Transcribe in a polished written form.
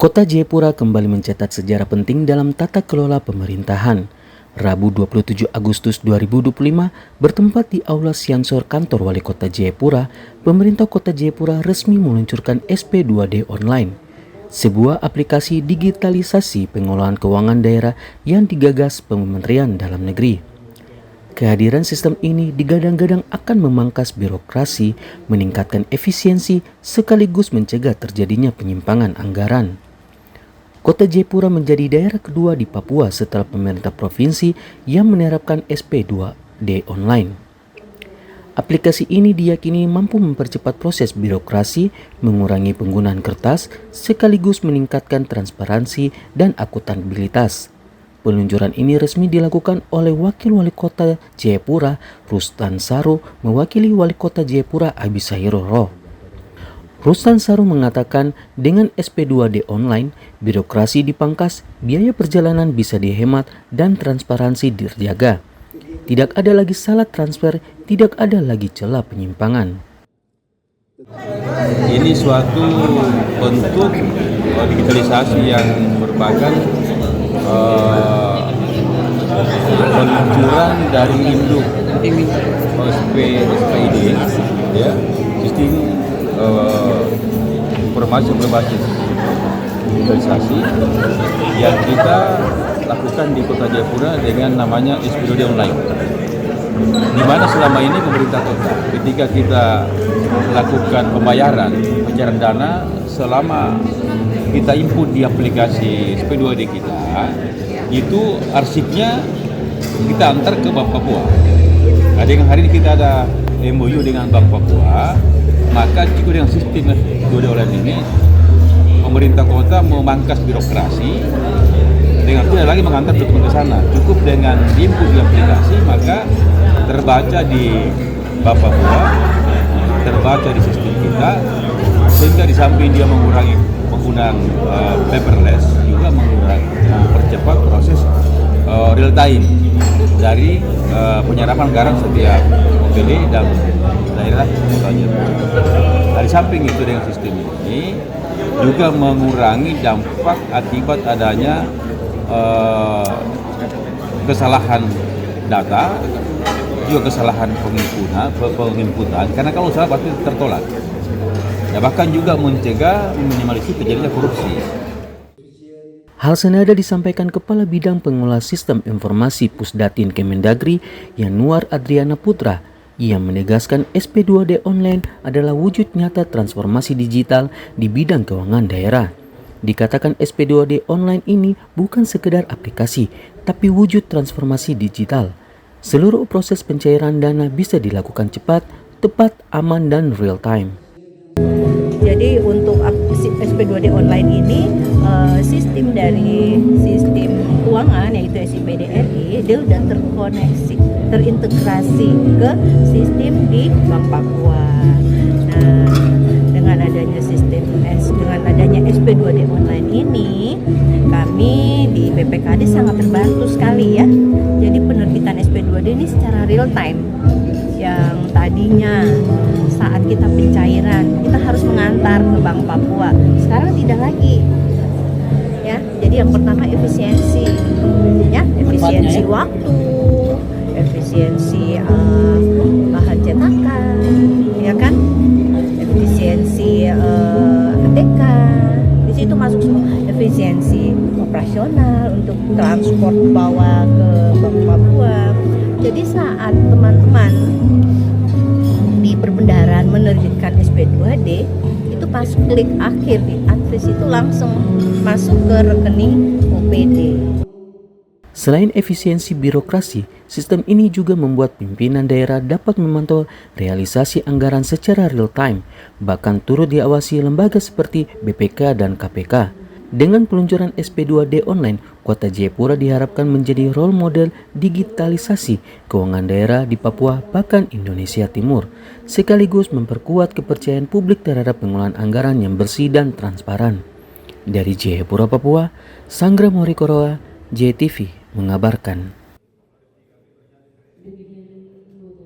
Kota Jayapura kembali mencetak sejarah penting dalam tata kelola pemerintahan. Rabu 27 Agustus 2025 bertempat di Aula Siansor Kantor Wali Kota Jayapura, pemerintah Kota Jayapura resmi meluncurkan SP2D Online, sebuah aplikasi digitalisasi pengelolaan keuangan daerah yang digagas Kementerian Dalam Negeri. Kehadiran sistem ini digadang-gadang akan memangkas birokrasi, meningkatkan efisiensi, sekaligus mencegah terjadinya penyimpangan anggaran. Kota Jayapura menjadi daerah kedua di Papua setelah pemerintah provinsi yang menerapkan SP2D Online. Aplikasi ini diyakini mampu mempercepat proses birokrasi, mengurangi penggunaan kertas, sekaligus meningkatkan transparansi dan akuntabilitas. Peluncuran ini resmi dilakukan oleh Wakil Wali Kota Jayapura, Rustan Saru, mewakili Wali Kota Jayapura, Abisahiro Roh. Rustan Saru mengatakan dengan SP2D Online, birokrasi dipangkas, biaya perjalanan bisa dihemat, dan transparansi dijaga. Tidak ada lagi salah transfer, tidak ada lagi celah penyimpangan. Ini suatu bentuk digitalisasi yang merupakan peluncuran dari induk SPID, ya, sistem informasi berbasis digitalisasi yang kita lakukan di Kota Jayapura dengan namanya SP2D Online. Di mana selama ini pemerintah kota ketika kita melakukan pembayaran dana selama kita input di aplikasi SP2D kita, itu arsipnya kita antar ke Bank Papua. Nah, dengan hari ini kita ada MOU dengan Bank Papua, maka cukup dengan sistem SP2D Online ini pemerintah kota memangkas birokrasi dengan tidak lagi mengantar dokumen ke sana, cukup dengan input di aplikasi maka terbaca di Bank Papua, terbaca di sistem kita, sehingga di samping dia mengurangi penggunaan paperless, juga mempercepat proses real time dari penyerapan anggaran setiap OPD dan daerah Kota Jayapura. Dari samping itu dengan sistem ini juga mengurangi dampak akibat adanya kesalahan data, juga kesalahan penginputan, karena kalau salah pasti tertolak. Ya, bahkan juga mencegah meminimalisir terjadinya korupsi. Hal senada disampaikan Kepala Bidang Pengelola Sistem Informasi Pusdatin Kemendagri Yanuar Adriana Putra. Ia menegaskan SP2D Online adalah wujud nyata transformasi digital di bidang keuangan daerah. Dikatakan SP2D Online ini bukan sekedar aplikasi, tapi wujud transformasi digital. Seluruh proses pencairan dana bisa dilakukan cepat, tepat, aman, dan real time. Jadi untuk SP2D Online ini sistem dari sistem keuangan yaitu SIPDRI dia sudah terkoneksi, terintegrasi ke sistem di Bank Papua. Nah, dengan adanya SP2D Online ini, kami di BPKD sangat terbantu sekali ya. Jadi penerbitan SP2D ini secara real time. Yang tadinya saat kita pencairan kita harus mengantar ke Bank Papua, sekarang tidak lagi. Ya, jadi yang pertama efisiensi, ya, efisiensi waktu, efisiensi bahan cetakan, ya kan, efisiensi ATK, di situ masuk semua, efisiensi operasional untuk transport bawa ke Bank Papua. Jadi saat teman-teman di perbendaharaan menerbitkan SP2D, itu pas klik akhir di adres itu langsung masuk ke rekening OPD. Selain efisiensi birokrasi, sistem ini juga membuat pimpinan daerah dapat memantau realisasi anggaran secara real time, bahkan turut diawasi lembaga seperti BPK dan KPK. Dengan peluncuran SP2D Online, Kota Jayapura diharapkan menjadi role model digitalisasi keuangan daerah di Papua bahkan Indonesia Timur, sekaligus memperkuat kepercayaan publik terhadap pengelolaan anggaran yang bersih dan transparan. Dari Jayapura, Papua, Sanggra Morikoroa, JTV mengabarkan.